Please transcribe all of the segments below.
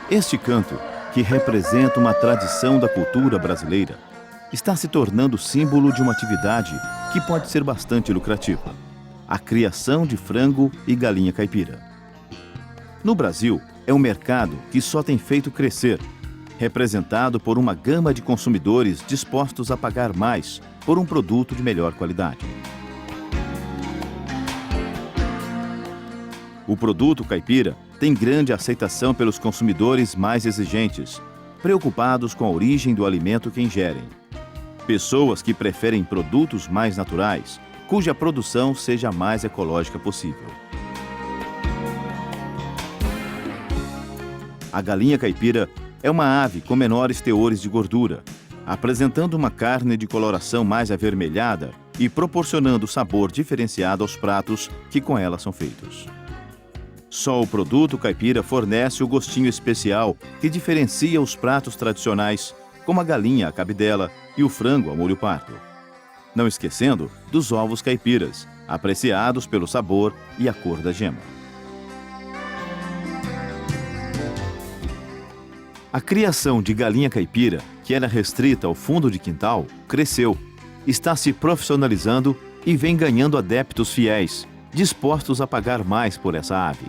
Este canto, que representa uma tradição da cultura brasileira, está se tornando símbolo de uma atividade que pode ser bastante lucrativa: a criação de frango e galinha caipira. No Brasil, é um mercado que só tem feito crescer, representado por uma gama de consumidores dispostos a pagar mais por um produto de melhor qualidade. O produto caipira tem grande aceitação pelos consumidores mais exigentes, preocupados com a origem do alimento que ingerem. Pessoas que preferem produtos mais naturais, cuja produção seja a mais ecológica possível. A galinha caipira é uma ave com menores teores de gordura, apresentando uma carne de coloração mais avermelhada e proporcionando sabor diferenciado aos pratos que com ela são feitos. Só o produto caipira fornece o gostinho especial que diferencia os pratos tradicionais, como a galinha à cabidela e o frango ao molho pardo. Não esquecendo dos ovos caipiras, apreciados pelo sabor e a cor da gema. A criação de galinha caipira, que era restrita ao fundo de quintal, cresceu, está se profissionalizando e vem ganhando adeptos fiéis, dispostos a pagar mais por essa ave.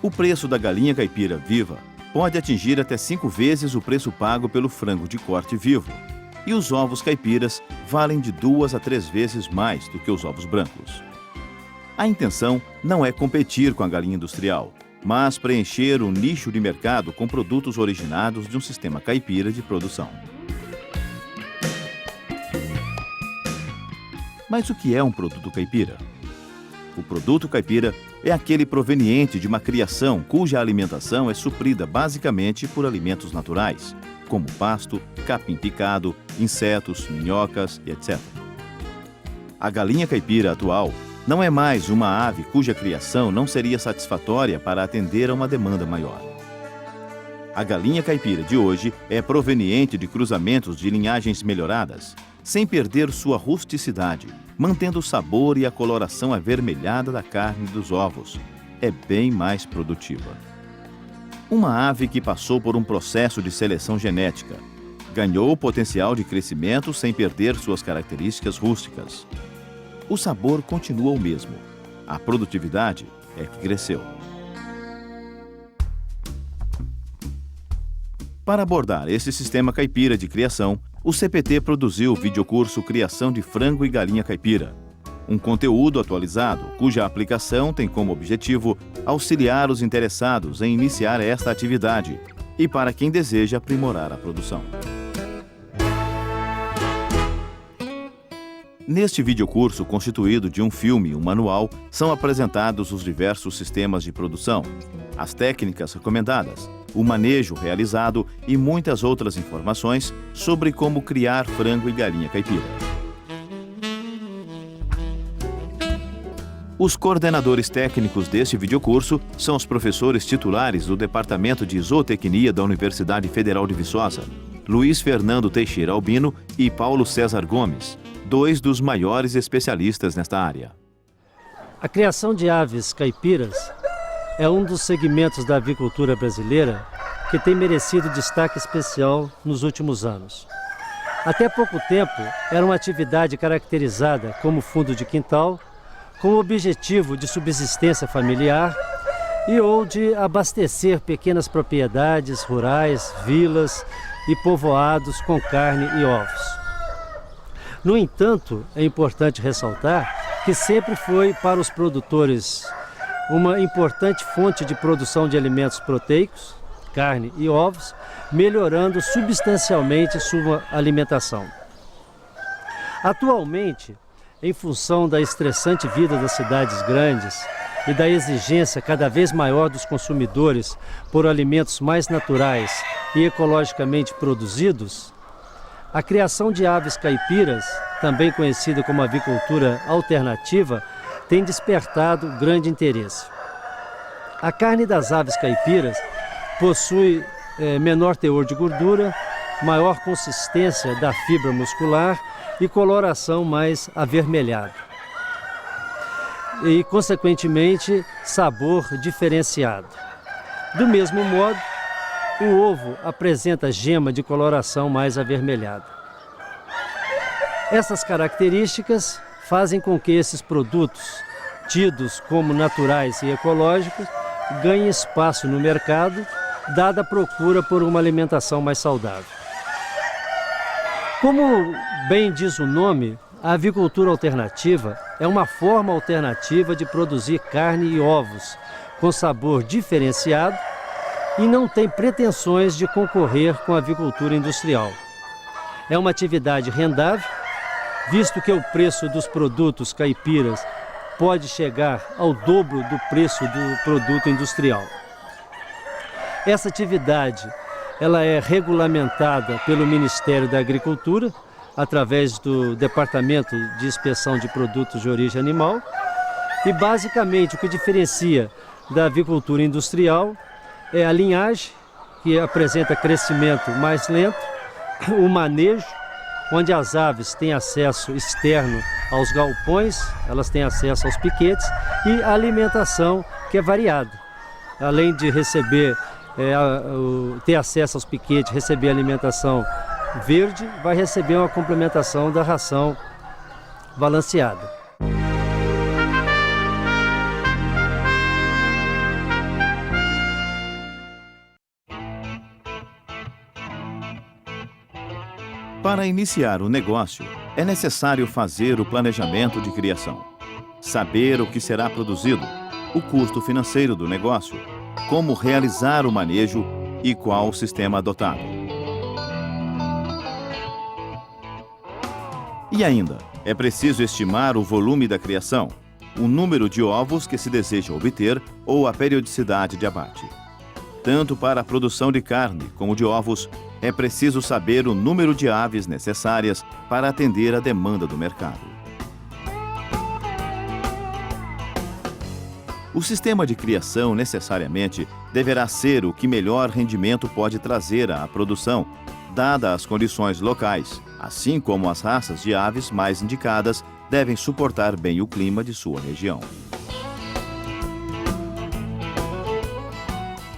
O preço da galinha caipira viva pode atingir até 5 vezes o preço pago pelo frango de corte vivo, e os ovos caipiras valem de 2 a 3 vezes mais do que os ovos brancos. A intenção não é competir com a galinha industrial, mas preencher um nicho de mercado com produtos originados de um sistema caipira de produção. Mas o que é um produto caipira? O produto caipira é aquele proveniente de uma criação cuja alimentação é suprida basicamente por alimentos naturais, como pasto, capim picado, insetos, minhocas e etc. A galinha caipira atual não é mais uma ave cuja criação não seria satisfatória para atender a uma demanda maior. A galinha caipira de hoje é proveniente de cruzamentos de linhagens melhoradas, sem perder sua rusticidade, mantendo o sabor e a coloração avermelhada da carne dos ovos. É bem mais produtiva. Uma ave que passou por um processo de seleção genética, ganhou potencial de crescimento sem perder suas características rústicas. O sabor continua o mesmo. A produtividade é que cresceu. Para abordar esse sistema caipira de criação, o CPT produziu o videocurso Criação de Frango e Galinha Caipira, um conteúdo atualizado cuja aplicação tem como objetivo auxiliar os interessados em iniciar esta atividade e para quem deseja aprimorar a produção. Neste videocurso, constituído de um filme e um manual, são apresentados os diversos sistemas de produção, as técnicas recomendadas, o manejo realizado e muitas outras informações sobre como criar frango e galinha caipira. Os coordenadores técnicos deste videocurso são os professores titulares do Departamento de Zootecnia da Universidade Federal de Viçosa, Luiz Fernando Teixeira Albino e Paulo César Gomes, 2 dos maiores especialistas nesta área. A criação de aves caipiras é um dos segmentos da avicultura brasileira que tem merecido destaque especial nos últimos anos. Até pouco tempo, era uma atividade caracterizada como fundo de quintal, com o objetivo de subsistência familiar e ou de abastecer pequenas propriedades rurais, vilas e povoados com carne e ovos. No entanto, é importante ressaltar que sempre foi para os produtores uma importante fonte de produção de alimentos proteicos, carne e ovos, melhorando substancialmente sua alimentação. Atualmente, em função da estressante vida das cidades grandes e da exigência cada vez maior dos consumidores por alimentos mais naturais e ecologicamente produzidos, a criação de aves caipiras, também conhecida como avicultura alternativa, tem despertado grande interesse. A carne das aves caipiras possui menor teor de gordura, maior consistência da fibra muscular e coloração mais avermelhada. E, consequentemente, sabor diferenciado. Do mesmo modo, o ovo apresenta gema de coloração mais avermelhada. Essas características fazem com que esses produtos, tidos como naturais e ecológicos, ganhem espaço no mercado, dada a procura por uma alimentação mais saudável. Como bem diz o nome, a avicultura alternativa é uma forma alternativa de produzir carne e ovos com sabor diferenciado e não tem pretensões de concorrer com a avicultura industrial. É uma atividade rendável, visto que o preço dos produtos caipiras pode chegar ao dobro do preço do produto industrial. Essa atividade ela é regulamentada pelo Ministério da Agricultura, através do Departamento de Inspeção de Produtos de Origem Animal, e basicamente o que diferencia da avicultura industrial é a linhagem, que apresenta crescimento mais lento, o manejo, onde as aves têm acesso externo aos galpões, elas têm acesso aos piquetes, e a alimentação, que é variada. Além de ter acesso aos piquetes, receber alimentação verde, vai receber uma complementação da ração balanceada. Para iniciar o negócio, é necessário fazer o planejamento de criação, saber o que será produzido, o custo financeiro do negócio, como realizar o manejo e qual sistema adotado. E ainda, é preciso estimar o volume da criação, o número de ovos que se deseja obter ou a periodicidade de abate. Tanto para a produção de carne como de ovos, é preciso saber o número de aves necessárias para atender a demanda do mercado. O sistema de criação necessariamente deverá ser o que melhor rendimento pode trazer à produção, dada as condições locais, assim como as raças de aves mais indicadas devem suportar bem o clima de sua região.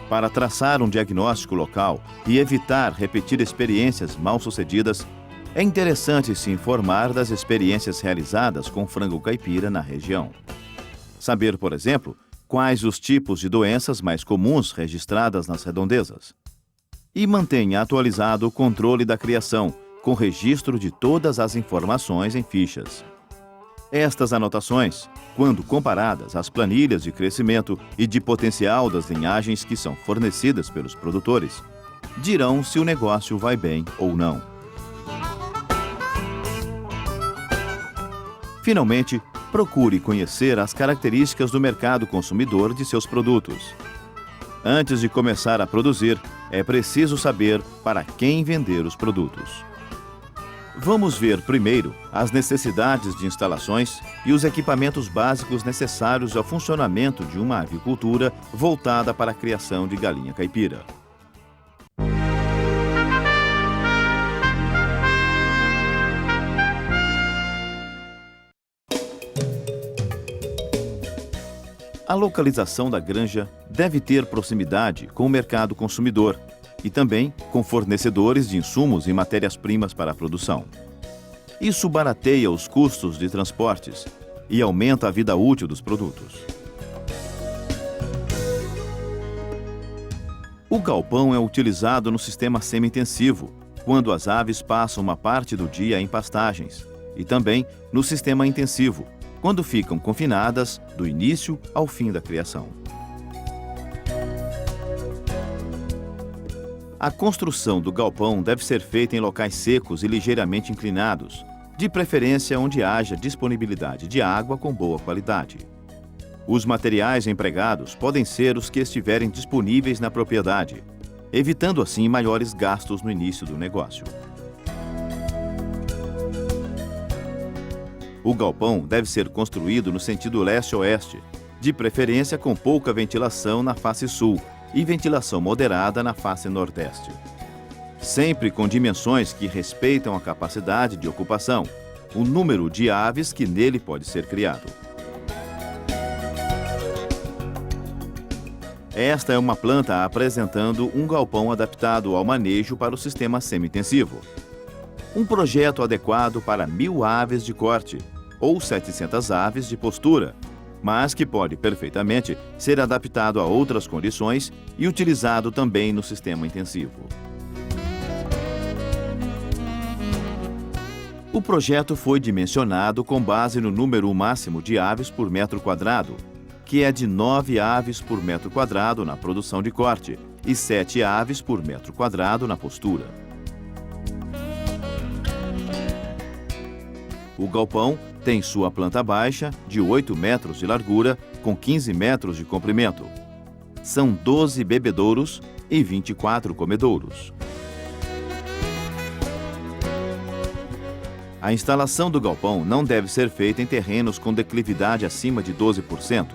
Para traçar um diagnóstico local e evitar repetir experiências mal-sucedidas, é interessante se informar das experiências realizadas com frango caipira na região. Saber, por exemplo, quais os tipos de doenças mais comuns registradas nas redondezas. E mantenha atualizado o controle da criação, com registro de todas as informações em fichas. Estas anotações, quando comparadas às planilhas de crescimento e de potencial das linhagens que são fornecidas pelos produtores, dirão se o negócio vai bem ou não. Finalmente, procure conhecer as características do mercado consumidor de seus produtos. Antes de começar a produzir, é preciso saber para quem vender os produtos. Vamos ver primeiro as necessidades de instalações e os equipamentos básicos necessários ao funcionamento de uma avicultura voltada para a criação de galinha caipira. A localização da granja deve ter proximidade com o mercado consumidor e também com fornecedores de insumos e matérias-primas para a produção. Isso barateia os custos de transportes e aumenta a vida útil dos produtos. O galpão é utilizado no sistema semi-intensivo, quando as aves passam uma parte do dia em pastagens, e também no sistema intensivo, quando ficam confinadas do início ao fim da criação. A construção do galpão deve ser feita em locais secos e ligeiramente inclinados, de preferência onde haja disponibilidade de água com boa qualidade. Os materiais empregados podem ser os que estiverem disponíveis na propriedade, evitando assim maiores gastos no início do negócio. O galpão deve ser construído no sentido leste-oeste, de preferência com pouca ventilação na face sul e ventilação moderada na face nordeste. Sempre com dimensões que respeitam a capacidade de ocupação, o número de aves que nele pode ser criado. Esta é uma planta apresentando um galpão adaptado ao manejo para o sistema semi-intensivo. Um projeto adequado para 1.000 aves de corte ou 700 aves de postura, mas que pode perfeitamente ser adaptado a outras condições e utilizado também no sistema intensivo. O projeto foi dimensionado com base no número máximo de aves por metro quadrado, que é de 9 aves por metro quadrado na produção de corte e 7 aves por metro quadrado na postura. O galpão tem sua planta baixa, de 8 metros de largura, com 15 metros de comprimento. São 12 bebedouros e 24 comedouros. A instalação do galpão não deve ser feita em terrenos com declividade acima de 12%.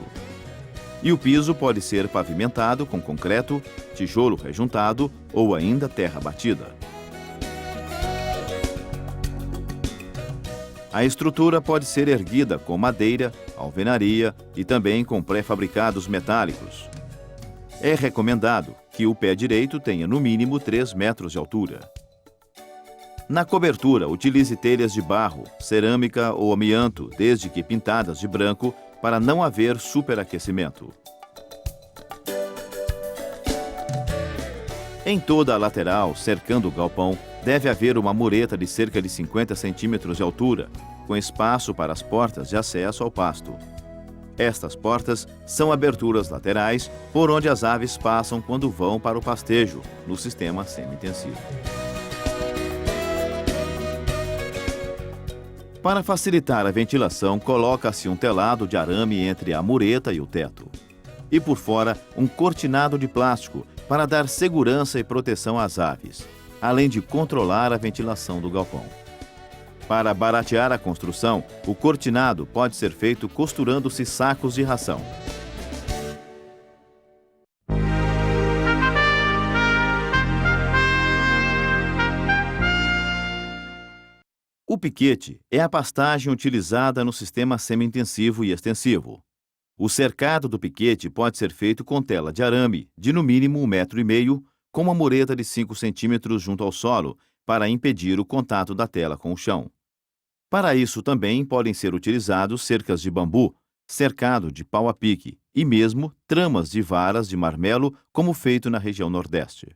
E o piso pode ser pavimentado com concreto, tijolo rejuntado ou ainda terra batida. A estrutura pode ser erguida com madeira, alvenaria e também com pré-fabricados metálicos. É recomendado que o pé direito tenha no mínimo 3 metros de altura. Na cobertura, utilize telhas de barro, cerâmica ou amianto, desde que pintadas de branco, para não haver superaquecimento. Em toda a lateral, cercando o galpão, deve haver uma mureta de cerca de 50 centímetros de altura, com espaço para as portas de acesso ao pasto. Estas portas são aberturas laterais por onde as aves passam quando vão para o pastejo, no sistema semi-intensivo. Para facilitar a ventilação, coloca-se um telado de arame entre a mureta e o teto. E por fora, um cortinado de plástico para dar segurança e proteção às aves, além de controlar a ventilação do galpão. Para baratear a construção, o cortinado pode ser feito costurando-se sacos de ração. O piquete é a pastagem utilizada no sistema semi-intensivo e extensivo. O cercado do piquete pode ser feito com tela de arame, de no mínimo 1,5 m, com uma mureta de 5 centímetros junto ao solo, para impedir o contato da tela com o chão. Para isso também podem ser utilizados cercas de bambu, cercado de pau a pique e mesmo tramas de varas de marmelo, como feito na região Nordeste.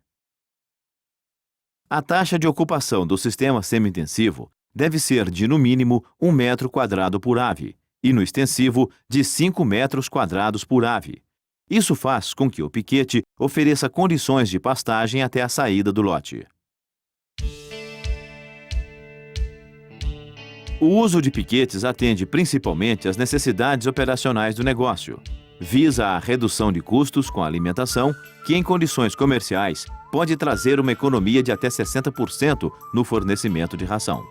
A taxa de ocupação do sistema semi-intensivo deve ser de, no mínimo, 1 metro quadrado por ave, e no extensivo, de 5 metros quadrados por ave. Isso faz com que o piquete ofereça condições de pastagem até a saída do lote. O uso de piquetes atende principalmente às necessidades operacionais do negócio. Visa a redução de custos com a alimentação, que em condições comerciais pode trazer uma economia de até 60% no fornecimento de ração.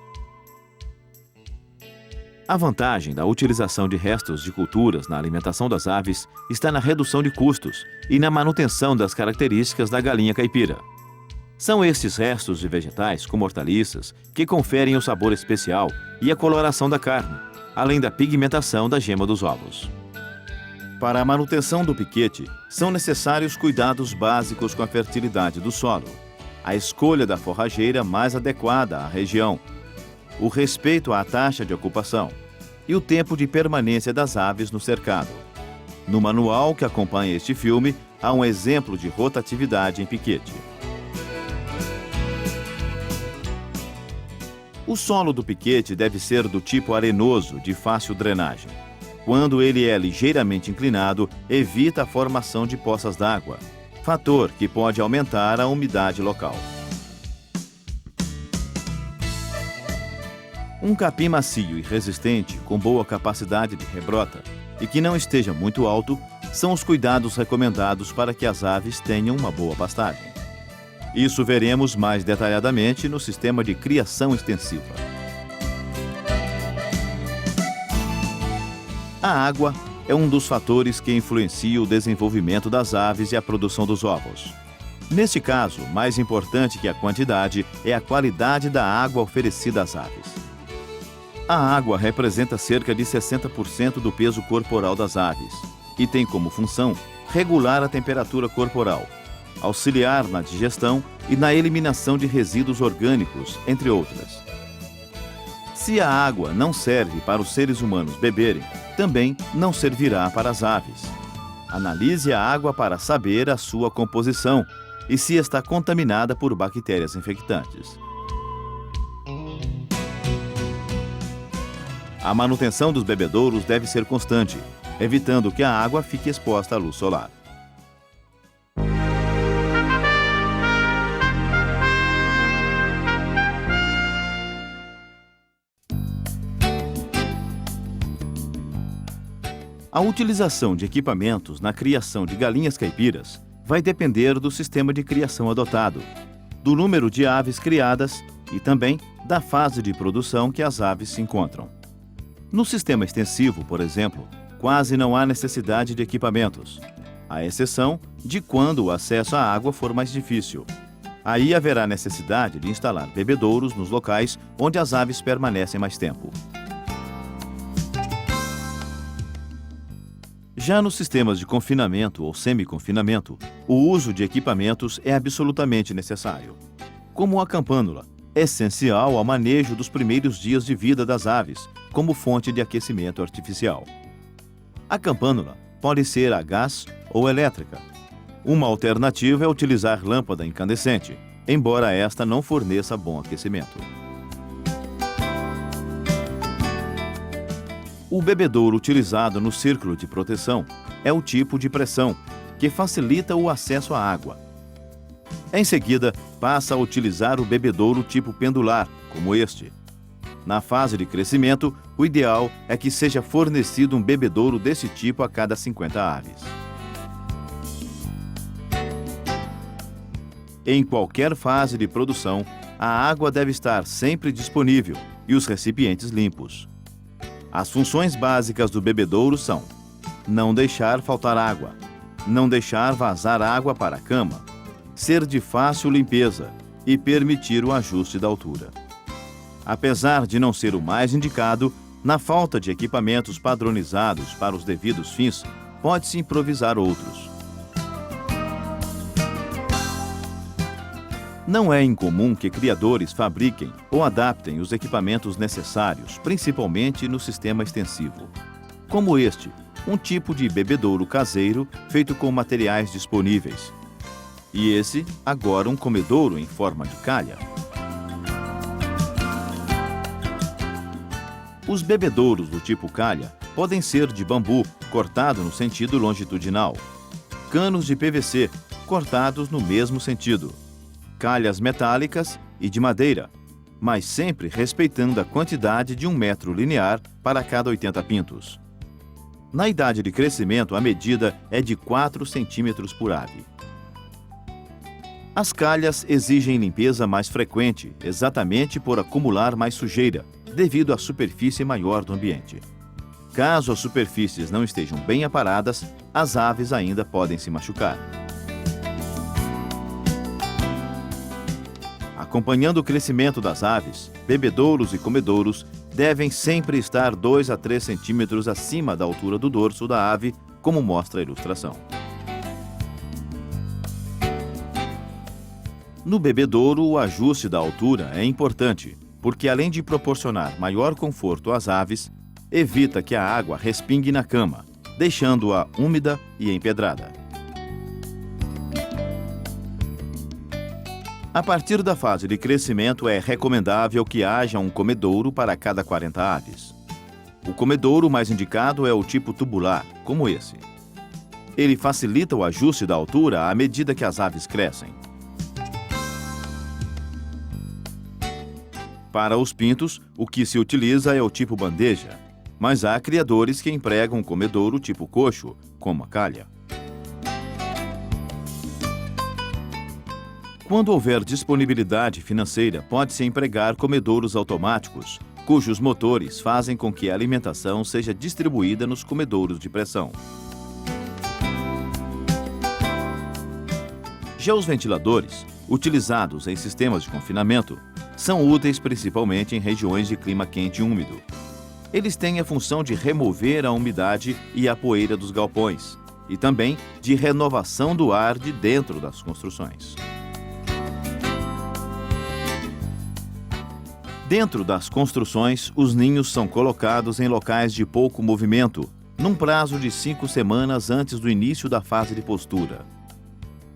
A vantagem da utilização de restos de culturas na alimentação das aves está na redução de custos e na manutenção das características da galinha caipira. São estes restos de vegetais, como hortaliças, que conferem o sabor especial e a coloração da carne, além da pigmentação da gema dos ovos. Para a manutenção do piquete, são necessários cuidados básicos com a fertilidade do solo, a escolha da forrageira mais adequada à região, o respeito à taxa de ocupação e o tempo de permanência das aves no cercado. No manual que acompanha este filme, há um exemplo de rotatividade em piquete. O solo do piquete deve ser do tipo arenoso, de fácil drenagem. Quando ele é ligeiramente inclinado, evita a formação de poças d'água, fator que pode aumentar a umidade local. Um capim macio e resistente, com boa capacidade de rebrota e que não esteja muito alto, são os cuidados recomendados para que as aves tenham uma boa pastagem. Isso veremos mais detalhadamente no sistema de criação extensiva. A água é um dos fatores que influencia o desenvolvimento das aves e a produção dos ovos. Neste caso, mais importante que a quantidade é a qualidade da água oferecida às aves. A água representa cerca de 60% do peso corporal das aves e tem como função regular a temperatura corporal, auxiliar na digestão e na eliminação de resíduos orgânicos, entre outras. Se a água não serve para os seres humanos beberem, também não servirá para as aves. Analise a água para saber a sua composição e se está contaminada por bactérias infectantes. A manutenção dos bebedouros deve ser constante, evitando que a água fique exposta à luz solar. A utilização de equipamentos na criação de galinhas caipiras vai depender do sistema de criação adotado, do número de aves criadas e também da fase de produção que as aves se encontram. No sistema extensivo, por exemplo, quase não há necessidade de equipamentos, à exceção de quando o acesso à água for mais difícil. Aí haverá necessidade de instalar bebedouros nos locais onde as aves permanecem mais tempo. Já nos sistemas de confinamento ou semi-confinamento, o uso de equipamentos é absolutamente necessário. Como a campânula, essencial ao manejo dos primeiros dias de vida das aves, como fonte de aquecimento artificial. A campânula pode ser a gás ou elétrica. Uma alternativa é utilizar lâmpada incandescente, embora esta não forneça bom aquecimento. O bebedouro utilizado no círculo de proteção é o tipo de pressão, que facilita o acesso à água. Em seguida, passa a utilizar o bebedouro tipo pendular, como este. Na fase de crescimento, o ideal é que seja fornecido um bebedouro desse tipo a cada 50 aves. Em qualquer fase de produção, a água deve estar sempre disponível e os recipientes limpos. As funções básicas do bebedouro são: não deixar faltar água, não deixar vazar água para a cama, ser de fácil limpeza e permitir o ajuste da altura. Apesar de não ser o mais indicado, na falta de equipamentos padronizados para os devidos fins, pode-se improvisar outros. Não é incomum que criadores fabriquem ou adaptem os equipamentos necessários, principalmente no sistema extensivo. Como este, um tipo de bebedouro caseiro feito com materiais disponíveis. E esse, agora um comedouro em forma de calha. Os bebedouros do tipo calha podem ser de bambu, cortado no sentido longitudinal, canos de PVC, cortados no mesmo sentido, calhas metálicas e de madeira, mas sempre respeitando a quantidade de 1 metro linear para cada 80 pintos. Na idade de crescimento, a medida é de 4 centímetros por ave. As calhas exigem limpeza mais frequente, exatamente por acumular mais sujeira, devido à superfície maior do ambiente. Caso as superfícies não estejam bem aparadas, as aves ainda podem se machucar. Acompanhando o crescimento das aves, bebedouros e comedouros devem sempre estar 2 a 3 centímetros acima da altura do dorso da ave, como mostra a ilustração. No bebedouro, o ajuste da altura é importante, porque além de proporcionar maior conforto às aves, evita que a água respingue na cama, deixando-a úmida e empedrada. A partir da fase de crescimento, é recomendável que haja um comedouro para cada 40 aves. O comedouro mais indicado é o tipo tubular, como esse. Ele facilita o ajuste da altura à medida que as aves crescem. Para os pintos, o que se utiliza é o tipo bandeja, mas há criadores que empregam comedouro tipo coxo, como a calha. Quando houver disponibilidade financeira, pode-se empregar comedouros automáticos, cujos motores fazem com que a alimentação seja distribuída nos comedouros de pressão. Já os ventiladores, utilizados em sistemas de confinamento, são úteis principalmente em regiões de clima quente e úmido. Eles têm a função de remover a umidade e a poeira dos galpões, e também de renovação do ar de dentro das construções. Dentro das construções, os ninhos são colocados em locais de pouco movimento, num prazo de 5 semanas antes do início da fase de postura.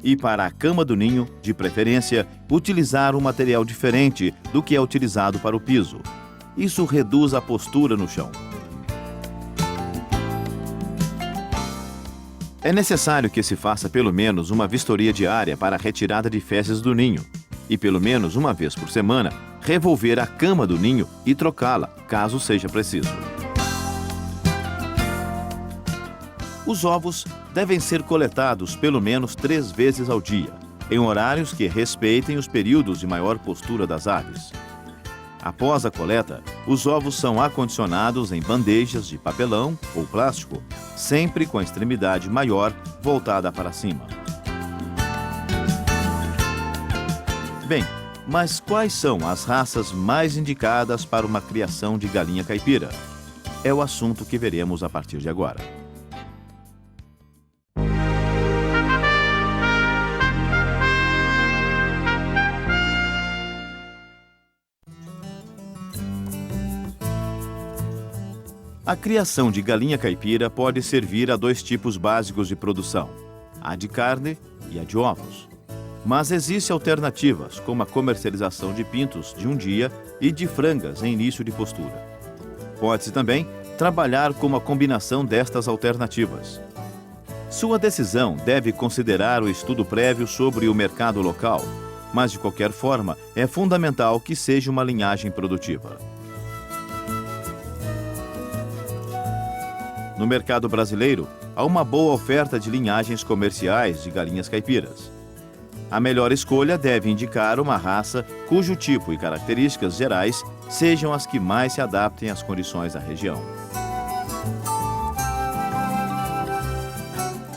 E para a cama do ninho, de preferência, utilizar um material diferente do que é utilizado para o piso. Isso reduz a postura no chão. É necessário que se faça pelo menos uma vistoria diária para a retirada de fezes do ninho e, pelo menos uma vez por semana, revolver a cama do ninho e trocá-la, caso seja preciso. Os ovos devem ser coletados pelo menos 3 vezes ao dia, em horários que respeitem os períodos de maior postura das aves. Após a coleta, os ovos são acondicionados em bandejas de papelão ou plástico, sempre com a extremidade maior voltada para cima. Bem, mas quais são as raças mais indicadas para uma criação de galinha caipira? É o assunto que veremos a partir de agora. A criação de galinha caipira pode servir a 2 tipos básicos de produção, a de carne e a de ovos. Mas existem alternativas, como a comercialização de pintos de um dia e de frangas em início de postura. Pode-se também trabalhar com uma combinação destas alternativas. Sua decisão deve considerar o estudo prévio sobre o mercado local, mas de qualquer forma é fundamental que seja uma linhagem produtiva. No mercado brasileiro, há uma boa oferta de linhagens comerciais de galinhas caipiras. A melhor escolha deve indicar uma raça cujo tipo e características gerais sejam as que mais se adaptem às condições da região.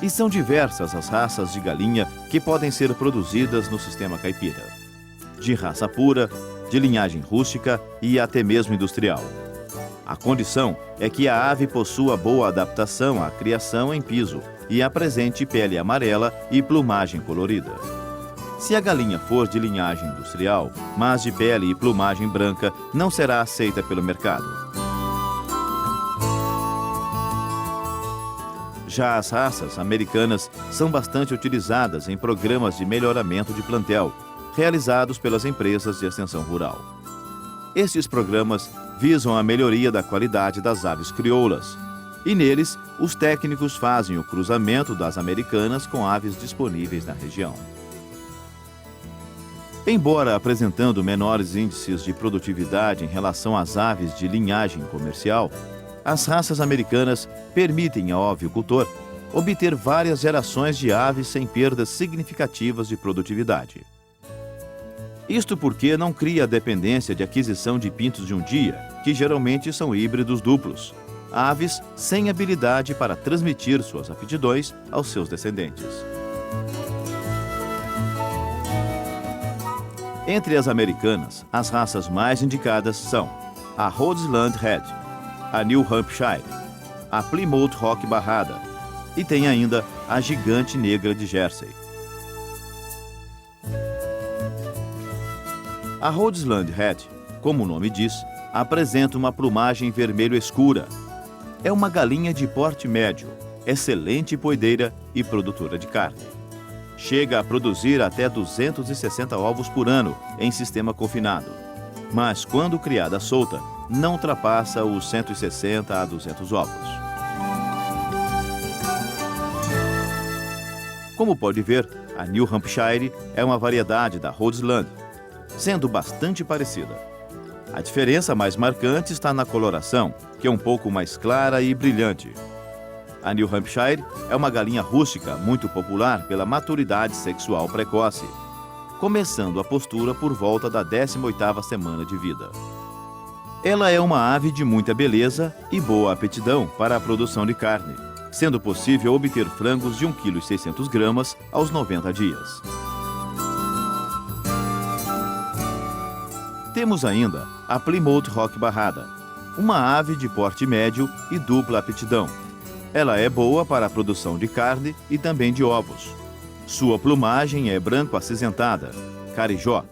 E são diversas as raças de galinha que podem ser produzidas no sistema caipira. De raça pura, de linhagem rústica e até mesmo industrial. A condição é que a ave possua boa adaptação à criação em piso e apresente pele amarela e plumagem colorida. Se a galinha for de linhagem industrial, mas de pele e plumagem branca, não será aceita pelo mercado. Já as raças americanas são bastante utilizadas em programas de melhoramento de plantel, realizados pelas empresas de extensão rural. Estes programas visam a melhoria da qualidade das aves crioulas, e neles os técnicos fazem o cruzamento das americanas com aves disponíveis na região. Embora apresentando menores índices de produtividade em relação às aves de linhagem comercial, as raças americanas permitem ao avicultor obter várias gerações de aves sem perdas significativas de produtividade. Isto porque não cria a dependência de aquisição de pintos de um dia, que geralmente são híbridos duplos, aves sem habilidade para transmitir suas aptidões aos seus descendentes. Entre as americanas, as raças mais indicadas são a Rhode Island Red, a New Hampshire, a Plymouth Rock Barrada e tem ainda a Gigante Negra de Jersey. A Rhode Island Red, como o nome diz, apresenta uma plumagem vermelho escura. É uma galinha de porte médio, excelente poedeira e produtora de carne. Chega a produzir até 260 ovos por ano em sistema confinado, mas quando criada solta, não ultrapassa os 160 a 200 ovos. Como pode ver, a New Hampshire é uma variedade da Rhode Island, sendo bastante parecida. A diferença mais marcante está na coloração, que é um pouco mais clara e brilhante. A New Hampshire é uma galinha rústica muito popular pela maturidade sexual precoce, começando a postura por volta da 18ª semana de vida. Ela é uma ave de muita beleza e boa aptidão para a produção de carne, sendo possível obter frangos de 1,6 kg aos 90 dias. Temos ainda a Plymouth Rock Barrada, uma ave de porte médio e dupla aptidão. Ela é boa para a produção de carne e também de ovos. Sua plumagem é branco-acinzentada, carijó.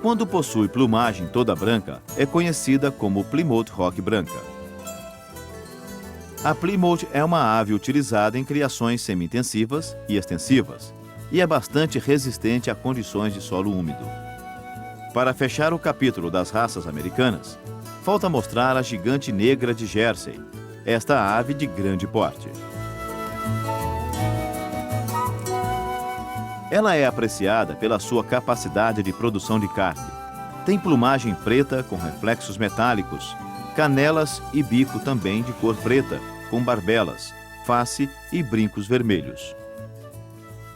Quando possui plumagem toda branca, é conhecida como Plymouth Rock branca. A Plymouth é uma ave utilizada em criações semi-intensivas e extensivas e é bastante resistente a condições de solo úmido. Para fechar o capítulo das raças americanas, falta mostrar a gigante negra de Jersey, esta ave de grande porte. Ela é apreciada pela sua capacidade de produção de carne. Tem plumagem preta com reflexos metálicos, canelas e bico também de cor preta, com barbelas, face e brincos vermelhos.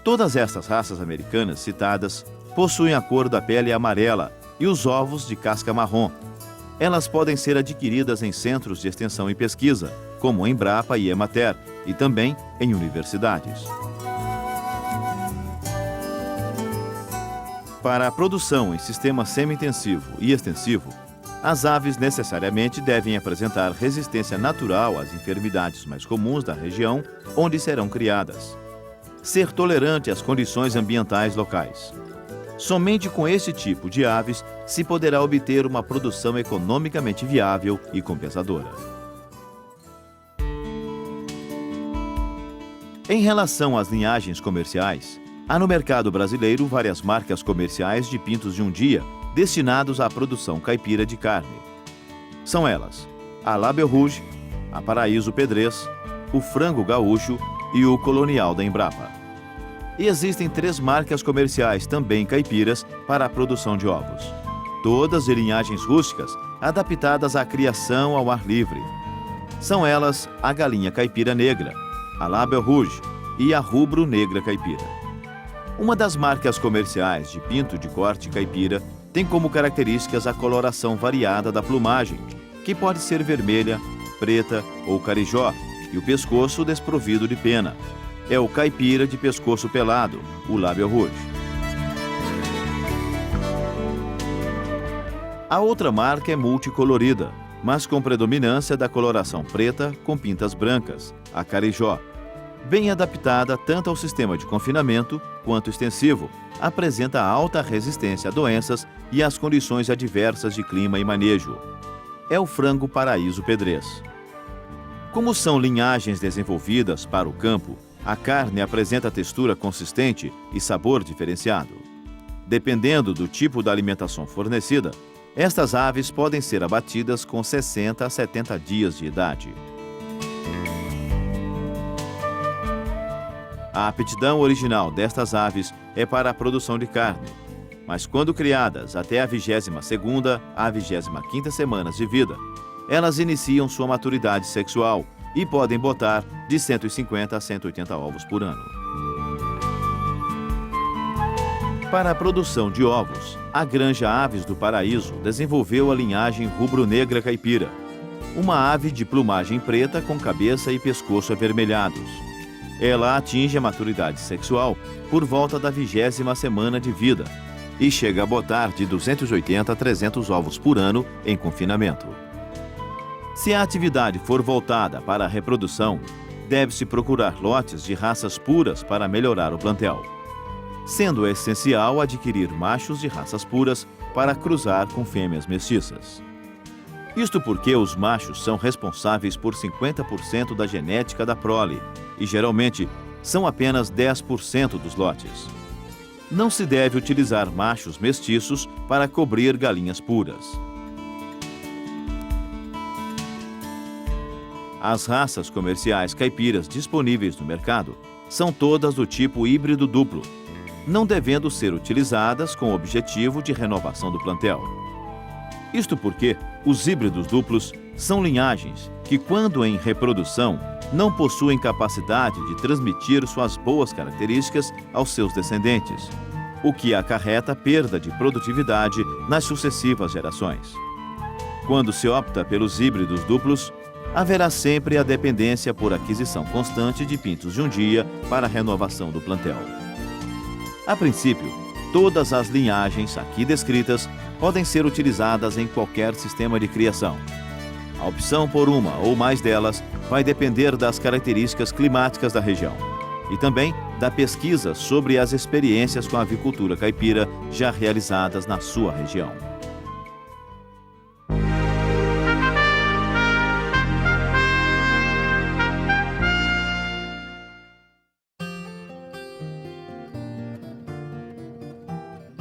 Todas estas raças americanas citadas possuem a cor da pele amarela e os ovos de casca marrom. Elas podem ser adquiridas em centros de extensão e pesquisa, como Embrapa e Emater, e também em universidades. Para a produção em sistema semi-intensivo e extensivo, as aves necessariamente devem apresentar resistência natural às enfermidades mais comuns da região onde serão criadas. Ser tolerante às condições ambientais locais. Somente com esse tipo de aves se poderá obter uma produção economicamente viável e compensadora. Em relação às linhagens comerciais, há no mercado brasileiro várias marcas comerciais de pintos de um dia destinados à produção caipira de carne. São elas a Label Rouge, a Paraíso Pedrez, o Frango Gaúcho e o Colonial da Embrapa. E existem 3 marcas comerciais também caipiras para a produção de ovos. Todas de linhagens rústicas, adaptadas à criação ao ar livre. São elas a Galinha Caipira Negra, a Label Rouge e a Rubro Negra Caipira. Uma das marcas comerciais de pinto de corte caipira tem como características a coloração variada da plumagem, que pode ser vermelha, preta ou carijó, e o pescoço desprovido de pena. É o caipira de pescoço pelado, o Label Rouge. A outra marca é multicolorida, mas com predominância da coloração preta com pintas brancas, a carijó. Bem adaptada tanto ao sistema de confinamento quanto extensivo, apresenta alta resistência a doenças e às condições adversas de clima e manejo. É o frango Paraíso Pedrez. Como são linhagens desenvolvidas para o campo, a carne apresenta textura consistente e sabor diferenciado. Dependendo do tipo da alimentação fornecida, estas aves podem ser abatidas com 60 a 70 dias de idade. A aptidão original destas aves é para a produção de carne, mas quando criadas até a 22ª à 25ª semanas de vida, elas iniciam sua maturidade sexual e podem botar de 150 a 180 ovos por ano. Para a produção de ovos, a Granja Aves do Paraíso desenvolveu a linhagem rubro-negra caipira, uma ave de plumagem preta com cabeça e pescoço avermelhados. Ela atinge a maturidade sexual por volta da 20ª semana de vida e chega a botar de 280 a 300 ovos por ano em confinamento. Se a atividade for voltada para a reprodução, deve-se procurar lotes de raças puras para melhorar o plantel, sendo essencial adquirir machos de raças puras para cruzar com fêmeas mestiças. Isto porque os machos são responsáveis por 50% da genética da prole e, geralmente, são apenas 10% dos lotes. Não se deve utilizar machos mestiços para cobrir galinhas puras. As raças comerciais caipiras disponíveis no mercado são todas do tipo híbrido duplo, não devendo ser utilizadas com o objetivo de renovação do plantel. Isto porque os híbridos duplos são linhagens que, quando em reprodução, não possuem capacidade de transmitir suas boas características aos seus descendentes, o que acarreta perda de produtividade nas sucessivas gerações. Quando se opta pelos híbridos duplos, haverá sempre a dependência por aquisição constante de pintos de um dia para a renovação do plantel. A princípio, todas as linhagens aqui descritas podem ser utilizadas em qualquer sistema de criação. A opção por uma ou mais delas vai depender das características climáticas da região e também da pesquisa sobre as experiências com a avicultura caipira já realizadas na sua região.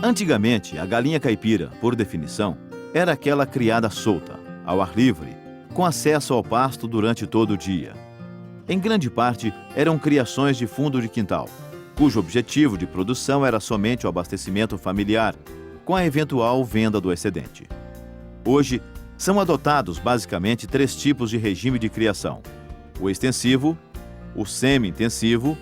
Antigamente, a galinha caipira, por definição, era aquela criada solta, ao ar livre, com acesso ao pasto durante todo o dia. Em grande parte, eram criações de fundo de quintal, cujo objetivo de produção era somente o abastecimento familiar, com a eventual venda do excedente. Hoje, são adotados basicamente 3 tipos de regime de criação: o extensivo, o semi-intensivo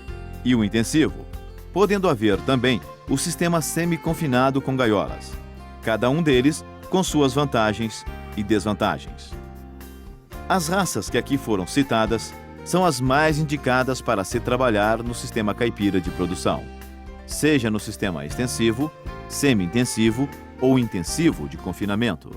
e o intensivo, podendo haver também o sistema semi-confinado com gaiolas, cada um deles com suas vantagens e desvantagens. As raças que aqui foram citadas são as mais indicadas para se trabalhar no sistema caipira de produção, seja no sistema extensivo, semi-intensivo ou intensivo de confinamento.